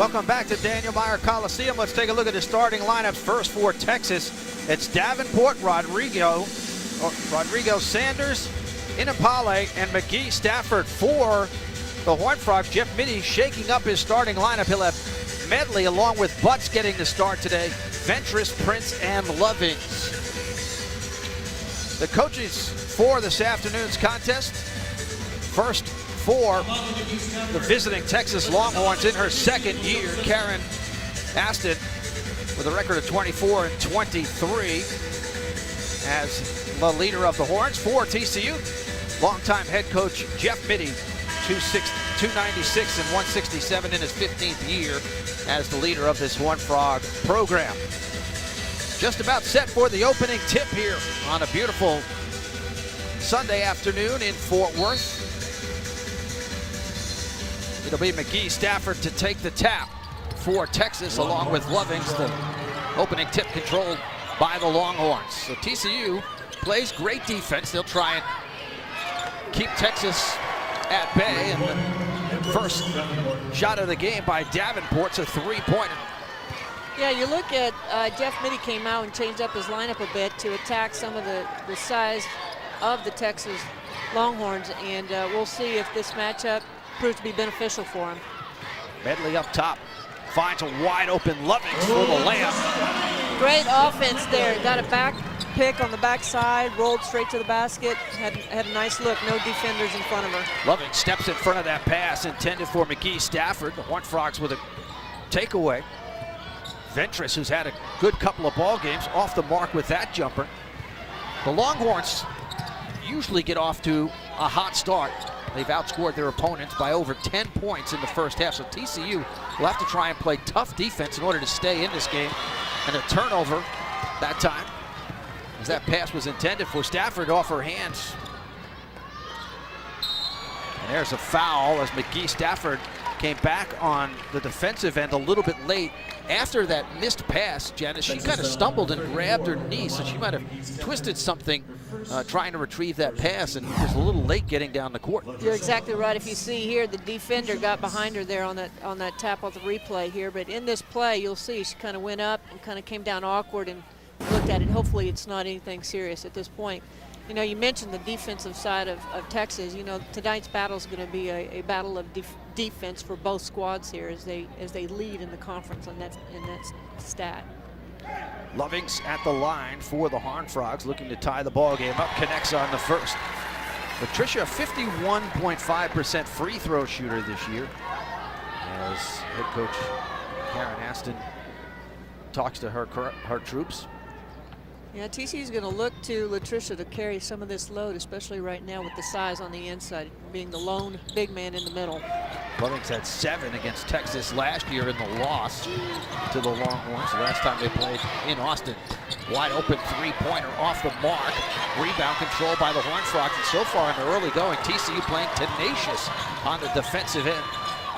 Welcome back to Daniel Meyer Coliseum. Let's take a look at the starting lineups. First for Texas, it's Davenport, Rodrigo Sanders, Inapale, and McGee Stafford. For the Horned Frogs, Jeff Mittie shaking up his starting lineup. He'll have Medley along with Butts getting the start today. Ventress, Prince, and Lovings. The coaches for this afternoon's contest. First for the visiting Texas Longhorns in her second year, Karen Aston, with a record of 24-23 as the leader of the Horns. For TCU, longtime head coach Jeff Mittie, 296 and 167 in his 15th year as the leader of this Horned Frog program. Just about set for the opening tip here on a beautiful Sunday afternoon in Fort Worth. It'll be McGee Stafford to take the tap for Texas, along with Lovings. The opening tip controlled by the Longhorns. So TCU plays great defense. They'll try and keep Texas at bay. And the first shot of the game by Davenport's a three-pointer. Yeah, you look at Jeff Mittie came out and changed up his lineup a bit to attack some of the size of the Texas Longhorns, and we'll see if this matchup proves to be beneficial for him. Medley up top finds a wide open Lovings for the layup. Great offense there. Got a back pick on the backside, rolled straight to the basket. Had a nice look. No defenders in front of her. Lovings steps in front of that pass intended for McGee Stafford. The Horned Frogs with a takeaway. Ventress, who's had a good couple of ball games, off the mark with that jumper. The Longhorns usually get off to a hot start. They've outscored their opponents by over 10 points in the first half, so TCU will have to try and play tough defense in order to stay in this game. And a turnover that time, as that pass was intended for Stafford off her hands. And there's a foul as McGee Stafford came back on the defensive end a little bit late. After that missed pass, Janice, she kind of stumbled and grabbed her knee, so she might have twisted something trying to retrieve that pass, and was a little late getting down the court. You're exactly right. If you see here, the defender got behind her there on that tap of the replay here. But in this play, you'll see she kind of went up and kind of came down awkward and looked at it. Hopefully it's not anything serious at this point. You know, you mentioned the defensive side of Texas. You know, tonight's battle is going to be a battle of defense for both squads here as they lead in the conference in that stat. Lovings at the line for the Horned Frogs, looking to tie the ball game up. Connects on the first. Patricia, 51.5% free throw shooter this year, as head coach Karen Aston talks to her troops. Yeah, TCU is going to look to Latricia to carry some of this load, especially right now with the size on the inside, being the lone big man in the middle. Lovings had 7 against Texas last year in the loss to the Longhorns. The last time they played in Austin. Wide open three-pointer off the mark. Rebound controlled by the Horned Frogs. And so far in the early going, TCU playing tenacious on the defensive end.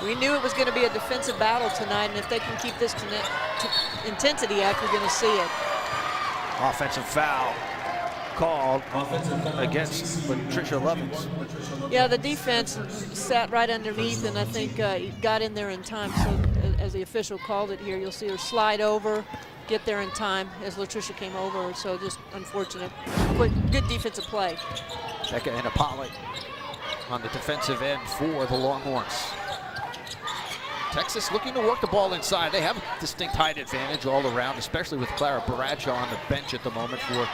We knew it was going to be a defensive battle tonight, and if they can keep this intensity up, you're going to see it. Offensive foul called against Patricia Lovings. Yeah, the defense sat right underneath, and I think got in there in time. So as the official called it here, you'll see her slide over, get there in time as Latricia came over. So just unfortunate. Good defensive play. Becca Inapale on the defensive end for the Longhorns. Texas looking to work the ball inside. They have a distinct height advantage all around, especially with Clara Bradshaw on the bench at the moment for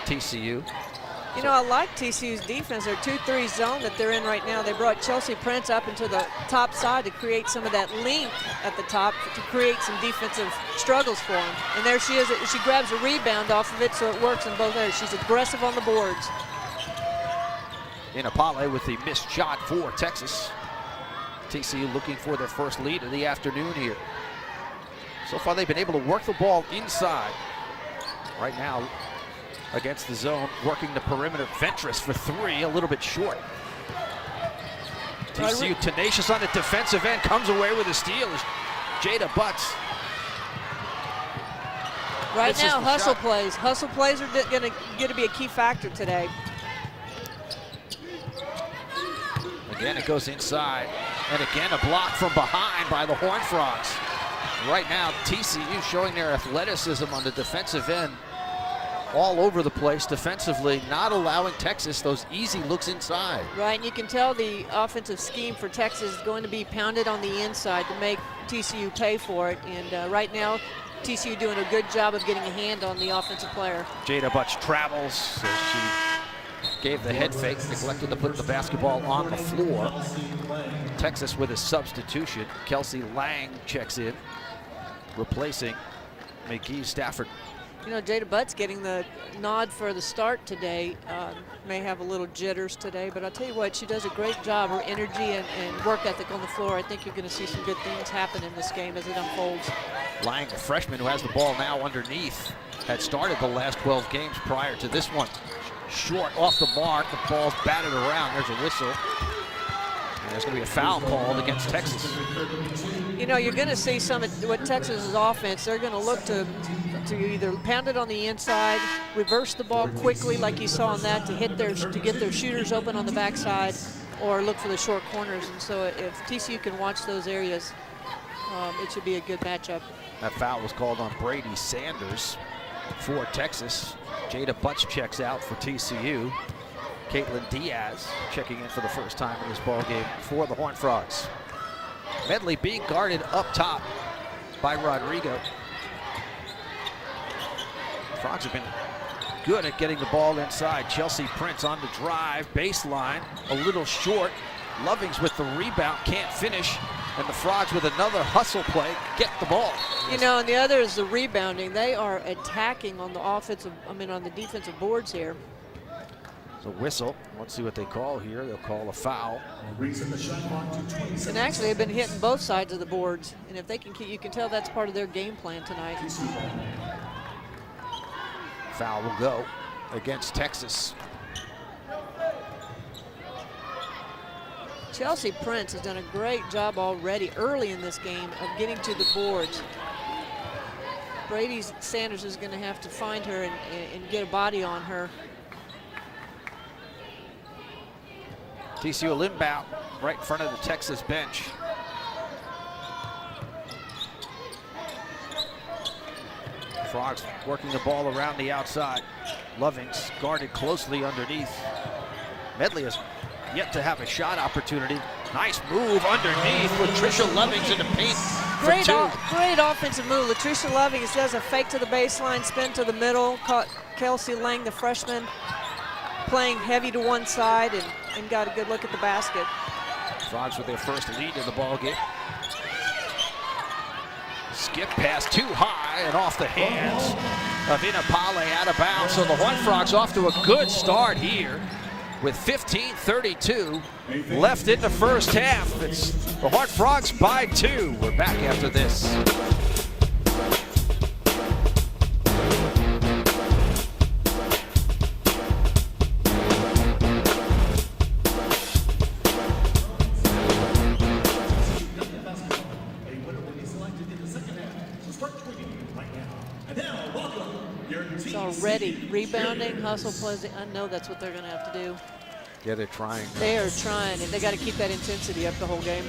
TCU. You know, I like TCU's defense. Their 2-3 zone that they're in right now. They brought Chelsea Prince up into the top side to create some of that length at the top to create some defensive struggles for him. And there she is. She grabs a rebound off of it, so it works in both areas. She's aggressive on the boards. Inapale with the missed shot for Texas. TCU looking for their first lead of the afternoon here. So far they've been able to work the ball inside. Right now against the zone, working the perimeter. Ventress for 3, a little bit short. TCU tenacious on the defensive end, comes away with a steal. Jada Butts. Right now, hustle plays. Hustle plays are going to be a key factor today. Again, it goes inside. And again, a block from behind by the Horned Frogs. Right now, TCU showing their athleticism on the defensive end all over the place defensively, not allowing Texas those easy looks inside. Right, and you can tell the offensive scheme for Texas is going to be pounded on the inside to make TCU pay for it. And right now, TCU doing a good job of getting a hand on the offensive player. Jada Butch travels as she gave the head fake, neglected to put the basketball on the floor. Texas with a substitution. Kelsey Lang checks in, replacing McGee Stafford. You know, Jada Butt's getting the nod for the start today. May have a little jitters today, but I'll tell you what, she does a great job. Her energy and work ethic on the floor, I think you're going to see some good things happen in this game as it unfolds. Lang, a freshman who has the ball now underneath, had started the last 12 games prior to this one. Short off the mark, the ball's batted around. There's a whistle. And there's going to be a foul called against Texas. You know, you're going to see some of what Texas's offense, they're going to look to either pound it on the inside, reverse the ball quickly like you saw on that to get their shooters open on the backside, or look for the short corners. And so if TCU can watch those areas, it should be a good matchup. That foul was called on Brady Sanders for Texas. Jada Butch checks out for TCU. Caitlin Diaz checking in for the first time in this ball game for the Horned Frogs. Medley being guarded up top by Rodrigo. Frogs have been good at getting the ball inside. Chelsea Prince on the drive, baseline, a little short. Lovings with the rebound, can't finish. And the Frogs with another hustle play, get the ball. You know, and the other is the rebounding. They are attacking on the on the defensive boards here. So whistle, let's see what they call here. They'll call a foul. And actually they've been hitting both sides of the boards. And if they can keep, you can tell that's part of their game plan tonight. Foul will go against Texas. Chelsea Prince has done a great job already early in this game of getting to the boards. Brady Sanders is going to have to find her and get a body on her. TCU inbound right in front of the Texas bench. Frogs working the ball around the outside. Lovings guarded closely underneath. Medley has yet to have a shot opportunity. Nice move underneath with Tricia Lovings in the paint. Great offensive move. Latricia Lovings does a fake to the baseline, spin to the middle. Caught Kelsey Lang, the freshman, playing heavy to one side and got a good look at the basket. Frogs with their first lead in the ball game. Skip pass too high and off the hands of Inapale, out of bounds. So the Horned Frogs off to a good start here with 15:32 left in the first half. It's the Horned Frogs by 2. We're back after this. It's already rebounding, hustle plays. I know that's what they're going to have to do. Yeah, they're trying. They are trying, and they got to keep that intensity up the whole game.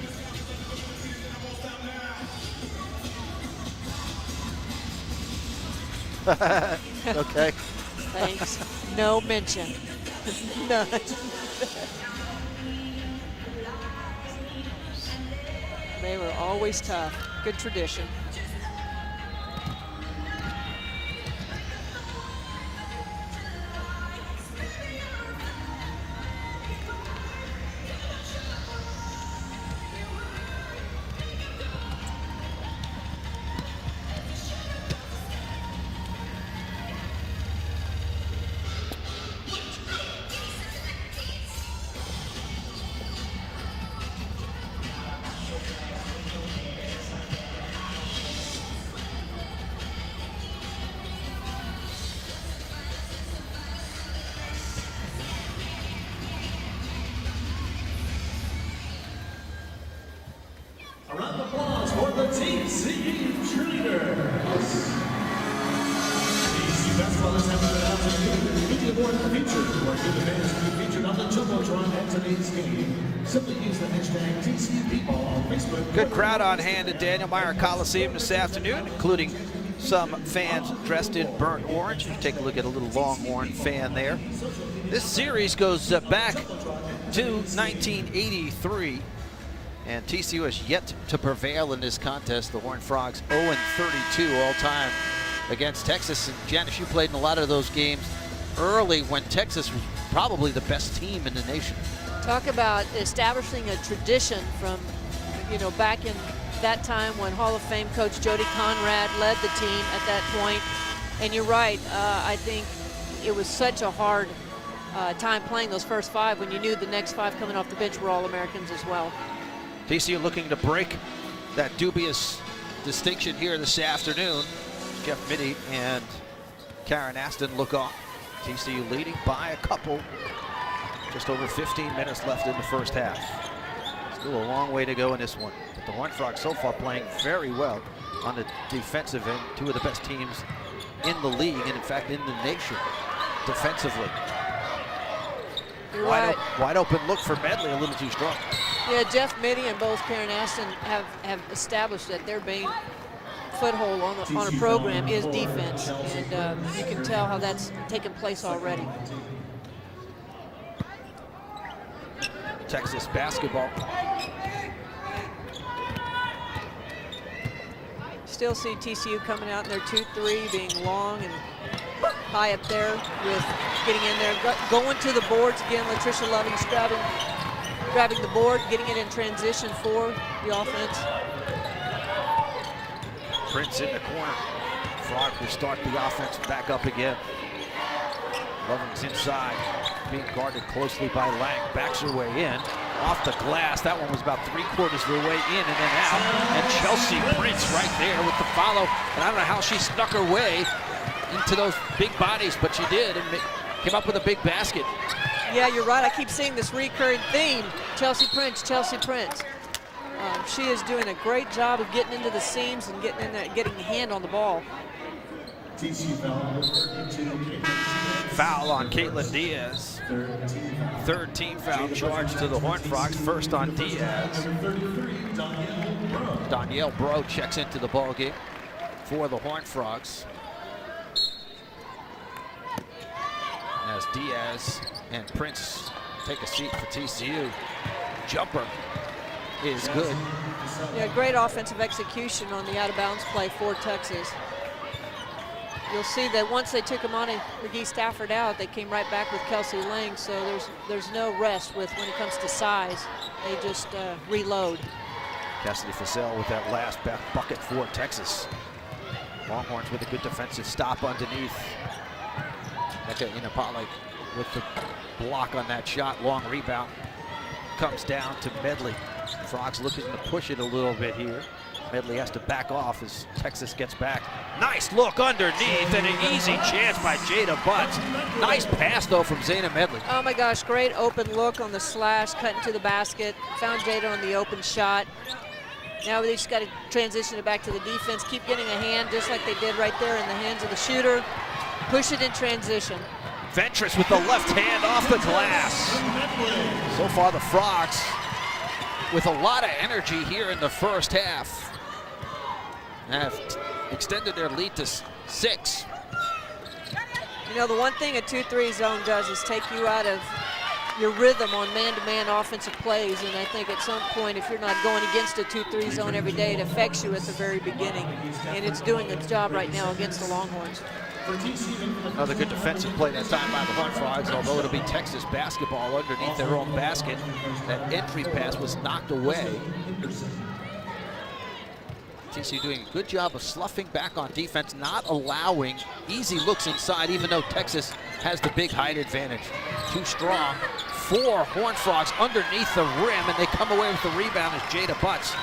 Okay. Thanks. No mention. None. They were always tough. Good tradition. A round of applause for the TCU cheerleaders. TCU basketball is having an altitude. Media Board of the Future, where good events will be featured on the Jumbotron at today's game. Simply use the hashtag TCU People on Facebook. Good crowd on hand at Daniel Meyer Coliseum this afternoon, including some fans dressed in burnt orange. You take a look at a little Longhorn fan there. This series goes back to 1983, and TCU has yet to prevail in this contest. The Horned Frogs 0-32 all time against Texas. And Janice, you played in a lot of those games early when Texas was probably the best team in the nation. Talk about establishing a tradition from, back in that time when Hall of Fame coach Jody Conrad led the team at that point. And you're right, I think it was such a hard time playing those first 5 when you knew the next 5 coming off the bench were All-Americans as well. TCU looking to break that dubious distinction here this afternoon. Jeff Mitty and Karen Aston look on. TCU leading by a couple. Just over 15 minutes left in the first half. Still a long way to go in this one. But the Horned Frogs so far playing very well on the defensive end. 2 of the best teams in the league, and in fact in the nation defensively. You're right. Wide open look for Medley, a little too strong. Yeah, Jeff Mitty and both Karen Aston have established that their main foothold on a program is defense, and you can tell how that's taken place already. Texas basketball. Still see TCU coming out in their 2-3, being long and high up there with getting in there, going to the boards again. Latricia Loving's grabbing the board, getting it in transition for the offense. Prince in the corner. Frog will start the offense back up again. Loving's inside, being guarded closely by Lang. Backs her way in, off the glass. That one was about 3/4 of the way in and then out. And Chelsea Prince right there with the follow. And I don't know how she snuck her way into those big bodies, but she did and came up with a big basket. Yeah, you're right. I keep seeing this recurring theme. Chelsea Prince, Chelsea Prince. She is doing a great job of getting into the seams and getting in there, getting a hand on the ball. Foul on Caitlin Diaz. Third team foul charge to the Horned Frogs. First on Diaz. Danielle Bro checks into the ball game for the Horned Frogs. As Diaz and Prince take a seat for TCU. Jumper is good. Yeah, great offensive execution on the out-of-bounds play for Texas. You'll see that once they took Amani McGee Stafford out, they came right back with Kelsey Lang, so there's no rest when it comes to size. They just reload. Cassidy Fussell with that last bucket for Texas. Longhorns with a good defensive stop underneath. Eka Inapale with the block on that shot. Long rebound comes down to Medley. Frogs looking to push it a little bit here. Medley has to back off as Texas gets back. Nice look underneath and an easy chance by Jada Butts. Nice pass though from Zayna Medley. Oh my gosh, great open look on the slash, cutting to the basket. Found Jada on the open shot. Now they just got to transition it back to the defense. Keep getting a hand just like they did right there in the hands of the shooter. Push it in transition. Ventress with the left hand off the glass. So far the Frogs with a lot of energy here in the first half have extended their lead to 6. You know, the one thing a 2-3 zone does is take you out of your rhythm on man-to-man offensive plays, and I think at some point, if you're not going against a 2-3 zone every day, it affects you at the very beginning, and it's doing its job right now against the Longhorns. Another good defensive play that time by the Horned Frogs, although it'll be Texas basketball underneath their own basket. That entry pass was knocked away. TCU doing a good job of sloughing back on defense, not allowing easy looks inside, even though Texas has the big height advantage. Too strong. 4 Horned Frogs underneath the rim, and they come away with the rebound as Jada Butts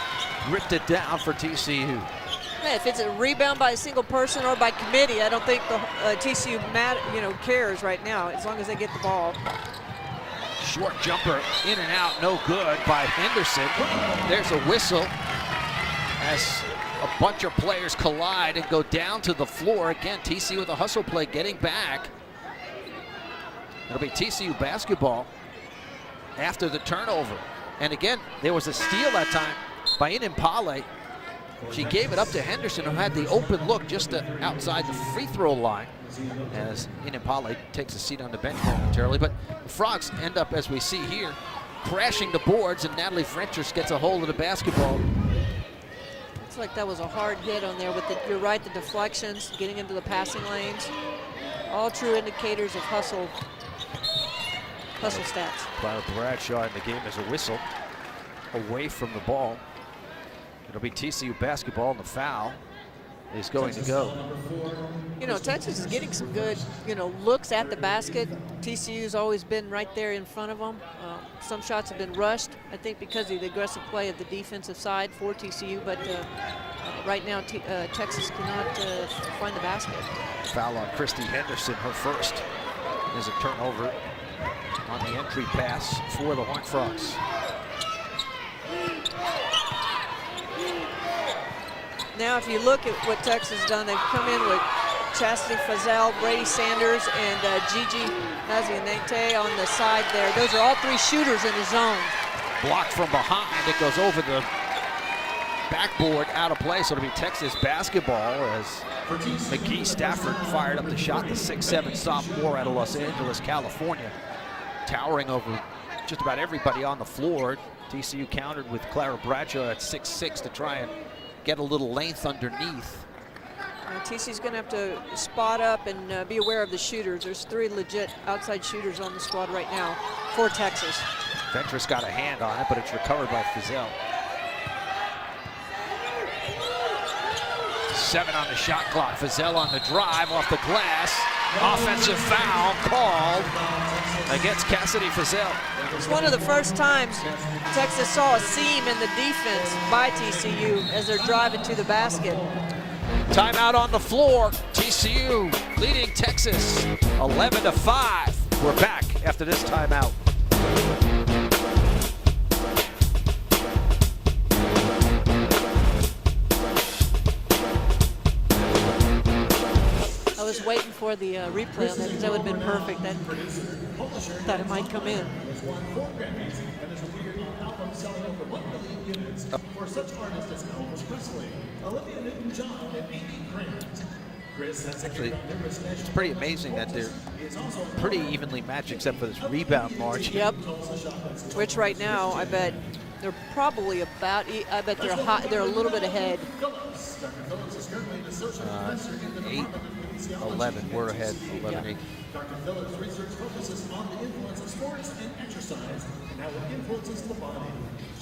ripped it down for TCU. Yeah, if it's a rebound by a single person or by committee, I don't think the TCU cares right now, as long as they get the ball. Short jumper in and out, no good by Henderson. There's a whistle as a bunch of players collide and go down to the floor. Again, TCU with a hustle play getting back. It'll be TCU basketball after the turnover. And again, there was a steal that time by Inimpale. She gave it up to Henderson, who had the open look just outside the free throw line, as Inimpale takes a seat on the bench momentarily. But the Frogs end up, as we see here, crashing the boards, and Natalie Frentress gets a hold of the basketball. Looks like that was a hard hit on there with you're right, the deflections, getting into the passing lanes. All true indicators of hustle stats. Clara Bradshaw in the game as a whistle away from the ball. It'll be TCU basketball, and the foul is going to go. You know, Texas is getting some good, looks at the basket. TCU's always been right there in front of them. Some shots have been rushed, I think, because of the aggressive play of the defensive side for TCU, but right now Texas cannot find the basket. Foul on Christy Henderson, her first. There's a turnover on the entry pass for the Horned Frogs. Now, if you look at what Texas has done, they've come in with Chastity Fazell, Brady Sanders, and Gigi Nazianete on the side there. Those are all three shooters in the zone. Blocked from behind. It goes over the backboard, out of play, so it'll be Texas basketball as McGee Stafford fired up the shot, the 6'7" sophomore out of Los Angeles, California, towering over just about everybody on the floor. TCU countered with Clara Bradshaw at 6'6" to try and get a little length underneath. TCU's going to have to spot up and be aware of the shooters. There's three legit outside shooters on the squad right now for Texas. Fentress got a hand on it, but it's recovered by Fazell. 7 on the shot clock. Fazell on the drive off the glass. Offensive foul called against Cassidy Fazell. It's one of the first times Texas saw a seam in the defense by TCU as they're driving to the basket. Timeout on the floor. TCU leading Texas 11-5. We're back after this timeout. I was waiting for the replay on that because that would have been perfect. I thought it might come in. For such artists as Elvis Presley, Olivia Newton-John, and Amy Grant. Actually, it's pretty amazing that they're pretty evenly matched except for this rebound margin. Yep. Which right now, I bet they're probably about. I bet they're hot. They're a little bit ahead. 8-11. We're ahead. 11-8. Dr. Phillips' research focuses on the influence of sports and exercise and how it influences the body.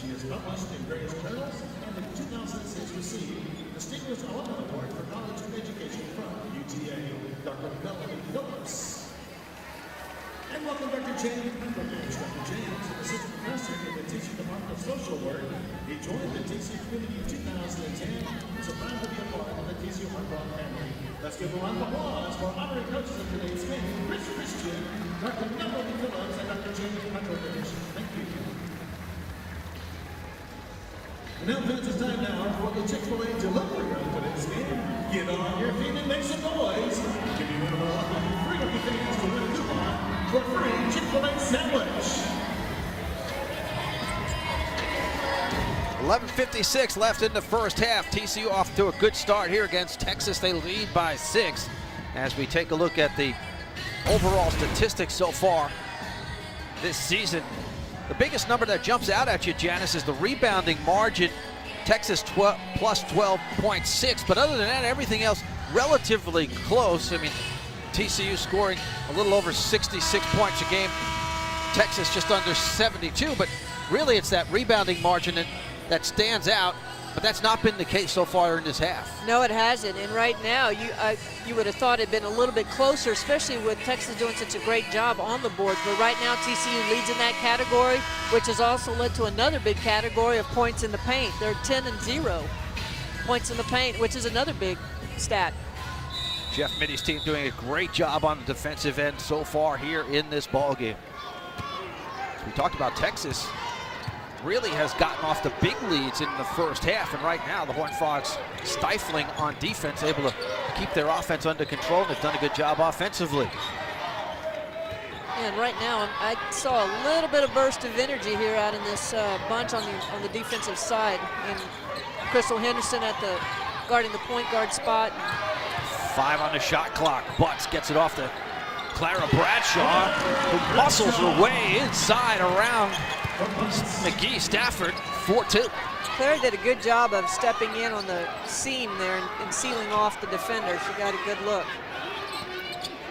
She is published in various journals and in 2006 received the Distinguished Alumni Award for College Education from UTA. Dr. Phillips. And welcome Dr. James Pemberton. Dr. James, an assistant professor in the teaching department of social work. He joined the TCU community in 2010 and is proud to be a part of the TCU Horned Frog family. Let's give a round of applause for honorary coaches of today's game, Chris Christian, Dr. Melody Phillips, and Dr. James Pemberton. Thank you. And now it's time now for the Chick-fil-A delivery of today's game. Get on your feet and make some noise. Give me one of our free lucky fans to win a coupon for a free Chick-fil-A sandwich. 11:56 left in the first half. TCU off to a good start here against Texas. They lead by 6. As we take a look at the overall statistics so far this season, the biggest number that jumps out at you, Janice, is the rebounding margin. Texas plus 12.6, but other than that, everything else relatively close. I mean, TCU scoring a little over 66 points a game. Texas just under 72, but really it's that rebounding margin that stands out, but that's not been the case so far in this half. No, it hasn't. And right now, you would have thought it'd been a little bit closer, especially with Texas doing such a great job on the board. But right now, TCU leads in that category, which has also led to another big category of points in the paint. They're 10-0 points in the paint, which is another big stat. Jeff Mitty's team doing a great job on the defensive end so far here in this ball game. We talked about Texas really has gotten off the big leads in the first half, and right now the Horned Frogs stifling on defense, able to keep their offense under control, and they've done a good job offensively. And right now, I saw a little bit of burst of energy here out in this bunch on the defensive side. And Crystal Henderson guarding the point guard spot. 5 on the shot clock. Butts gets it off to Clara Bradshaw, who muscles her way inside around McGee Stafford. 4-2. Clara did a good job of stepping in on the seam there and sealing off the defender. She got a good look.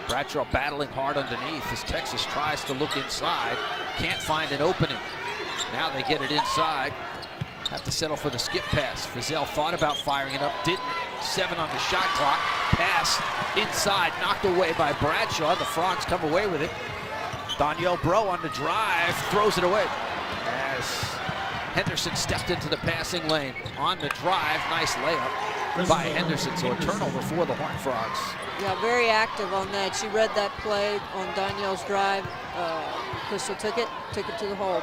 Bradshaw battling hard underneath as Texas tries to look inside. Can't find an opening. Now they get it inside. Have to settle for the skip pass. Frizzell thought about firing it up, didn't. 7 on the shot clock. Pass inside, knocked away by Bradshaw. The Frogs come away with it. Danielle Bro on the drive, throws it away. As Henderson stepped into the passing lane. On the drive, nice layup by Henderson. So a turnover for the Horned Frogs. Yeah, very active on that. She read that play on Danielle's drive. Crystal took it to the hole.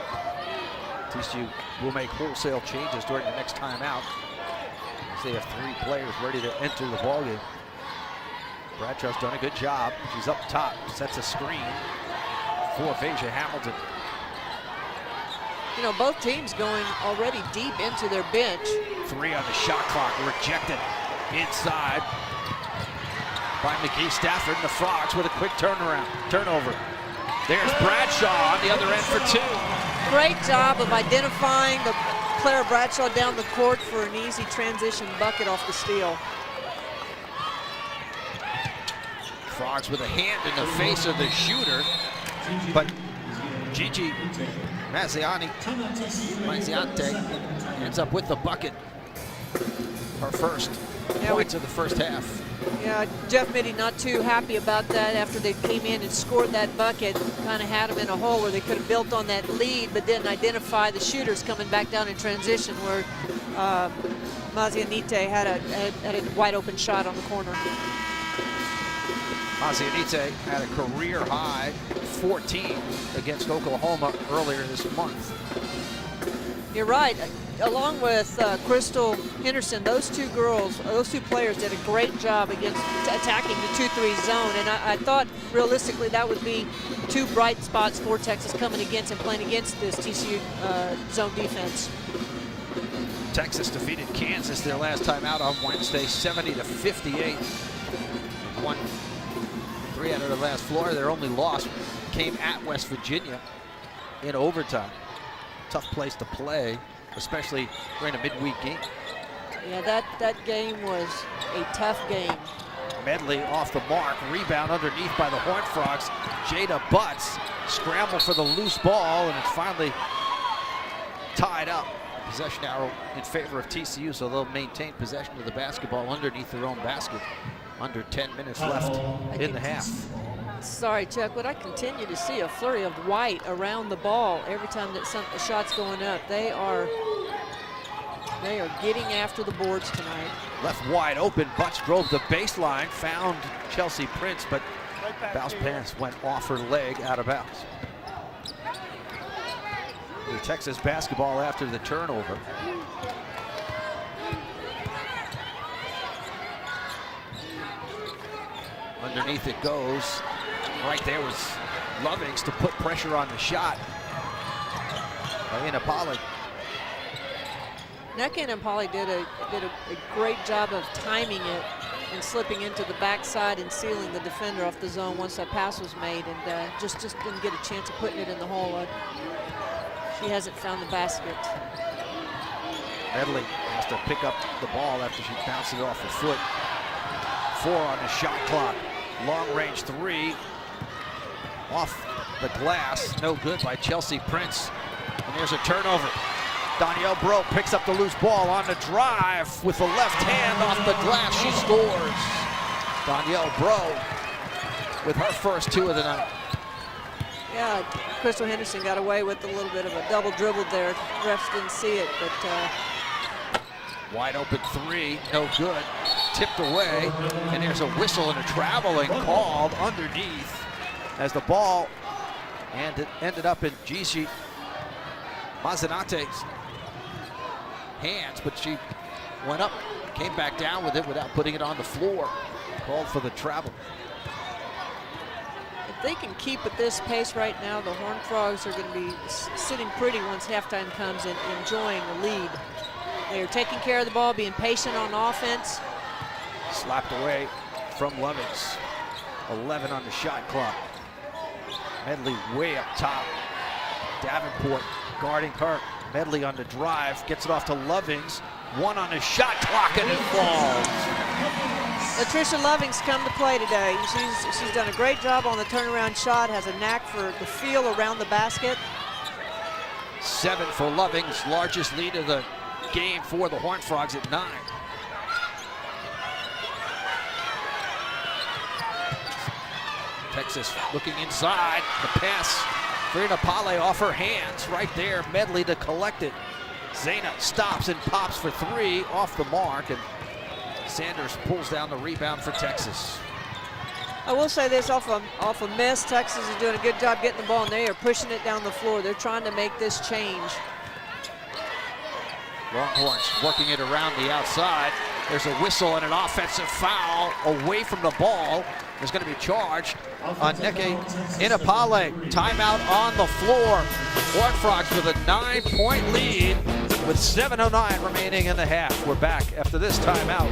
TCU will make wholesale changes during the next timeout. They have 3 players ready to enter the ballgame. Bradshaw's done a good job. She's up top, sets a screen for Veja Hamilton. You know, both teams going already deep into their bench. 3 on the shot clock, rejected inside by McGee Stafford, and the Frogs with a quick turnover. There's Bradshaw on the other end for 2. Great job of identifying Clara Bradshaw down the court for an easy transition bucket off the steal. Frogs with a hand in the face of the shooter, but Gigi Mazziante ends up with the bucket. Her first points of the first half. Yeah, Jeff Mitty not too happy about that after they came in and scored that bucket. Kind of had them in a hole where they could have built on that lead, but didn't identify the shooters coming back down in transition where Mazziante had a wide open shot on the corner. Mazziante had a career high 14 against Oklahoma earlier this month. You're right. Along with Crystal Henderson, those two players did a great job against attacking the 2-3 zone. And I thought realistically that would be 2 bright spots for Texas coming against and playing against this TCU zone defense. Texas defeated Kansas their last time out on Wednesday, 70-58. Won 3 out of the last 4. Their only loss came at West Virginia in overtime. Tough place to play, especially during a midweek game. Yeah, that game was a tough game. Medley off the mark, rebound underneath by the Horned Frogs. Jada Butts scramble for the loose ball, and it's finally tied up. Possession arrow in favor of TCU, so they'll maintain possession of the basketball underneath their own basket. Under 10 minutes left in the half. Sorry, Chuck, but I continue to see a flurry of white around the ball every time that a shot's going up. They are getting after the boards tonight. Left wide open, Butts drove the baseline, found Chelsea Prince, but bounce pass went off her leg, out of bounds. The Texas basketball after the turnover. Underneath it goes. Right there was Lovings to put pressure on the shot by Inapali. Neka and Impali did a great job of timing it and slipping into the backside and sealing the defender off the zone once that pass was made, and just didn't get a chance of putting it in the hole. She hasn't found the basket. Medley has to pick up the ball after she bounces it off her foot. 4 on the shot clock. Long range 3 off the glass, no good by Chelsea Prince. And there's a turnover. Danielle Bro picks up the loose ball on the drive with the left hand off the glass. She scores. Danielle Bro with her first 2 of the night. Yeah, Crystal Henderson got away with a little bit of a double dribble there. Refs didn't see it, but wide open 3, no good. Tipped away, and there's a whistle and a traveling called underneath as the ball ended up in Gigi Mazzinante's hands, but she went up, came back down with it without putting it on the floor. Called for the travel. they can keep at this pace right now, the Horned Frogs are going to be sitting pretty once halftime comes and enjoying the lead. They are taking care of the ball, being patient on offense. Slapped away from Lovings. 11 on the shot clock. Medley way up top. Davenport guarding her. Medley on the drive, gets it off to Lovings. 1 on the shot clock and it falls. Latricia Lovings come to play today. She's done a great job on the turnaround shot, has a knack for the feel around the basket. 7 for Lovings, largest lead of the game for the Horned Frogs at 9. Texas looking inside, the pass. Frida Pale off her hands right there. Medley to collect it. Zena stops and pops for 3 off the mark, and Sanders pulls down the rebound for Texas. I will say this, off a miss, Texas is doing a good job getting the ball, and they are pushing it down the floor. They're trying to make this change. Longhorns working it around the outside. There's a whistle and an offensive foul away from the ball. There's going to be a charge on Neke Inapale. Timeout on the floor. Horned Frogs with a 9-point lead with 7:09 remaining in the half. We're back after this timeout.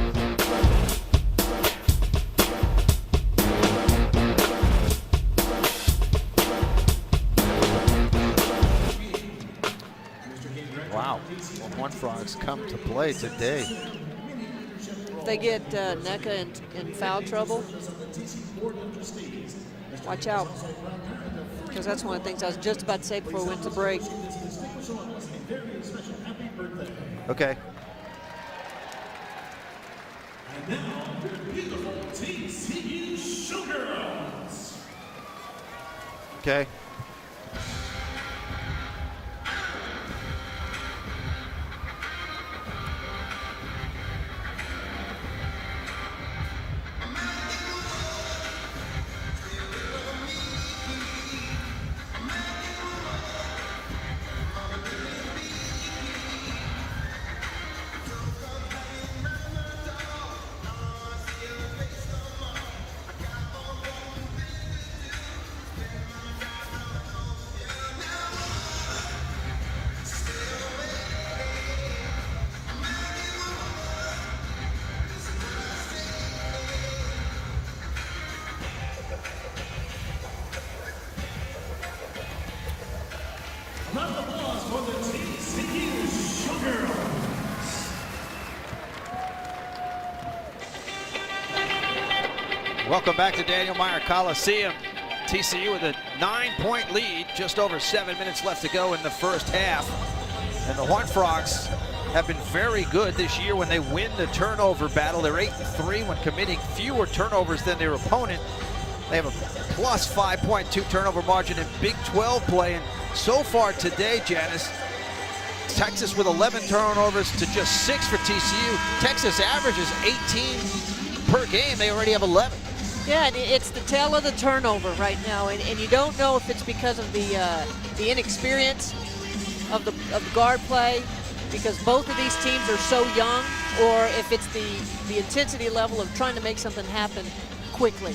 Wow, well, Horned Frogs come to play today. If they get NECA in foul trouble, watch out. Because that's one of the things I was just about to say before we went to break. Okay. And now, the beautiful TCU Showgirls. Okay. Round of applause for the TCU Showgirls. Welcome back to Daniel Meyer Coliseum. TCU with a 9-point lead, just over 7 minutes left to go in the first half. And the Horned Frogs have been very good this year when they win the turnover battle. They're 8-3 when committing fewer turnovers than their opponent. They have a plus 5.2 turnover margin in Big 12 play. And so far today, Janice, Texas with 11 turnovers to just 6 for TCU. Texas averages 18 per game. They already have 11. Yeah, and it's the tail of the turnover right now, and you don't know if it's because of the inexperience of the guard play, because both of these teams are so young, or if it's the intensity level of trying to make something happen quickly.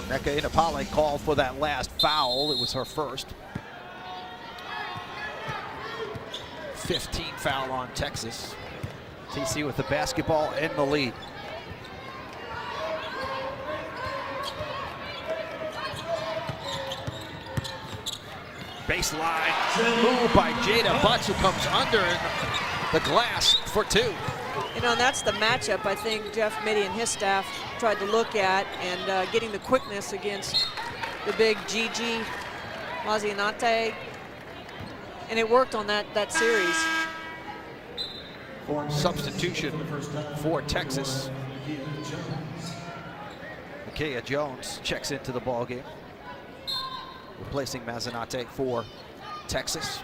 Neka Inapale called for that last foul. It was her first. 15 foul on Texas. TCU with the basketball in the lead. Baseline move by Jada Butts, who comes under the glass for 2. You know, and that's the matchup I think Jeff Mitty and his staff tried to look at, and getting the quickness against the big Gigi Mazianate, and it worked on that series. Substitution for Texas. Micaiah Jones checks into the ball game, replacing Mazzanate for Texas.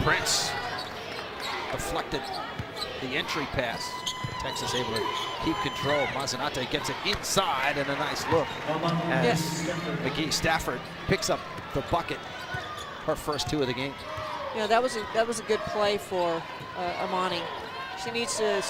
Prince deflected the entry pass. Texas able to keep control. Mazzanate gets it inside, and a nice look as McGee Stafford picks up the bucket, her first 2 of the game. You know, that was a good play for Amani. She needs to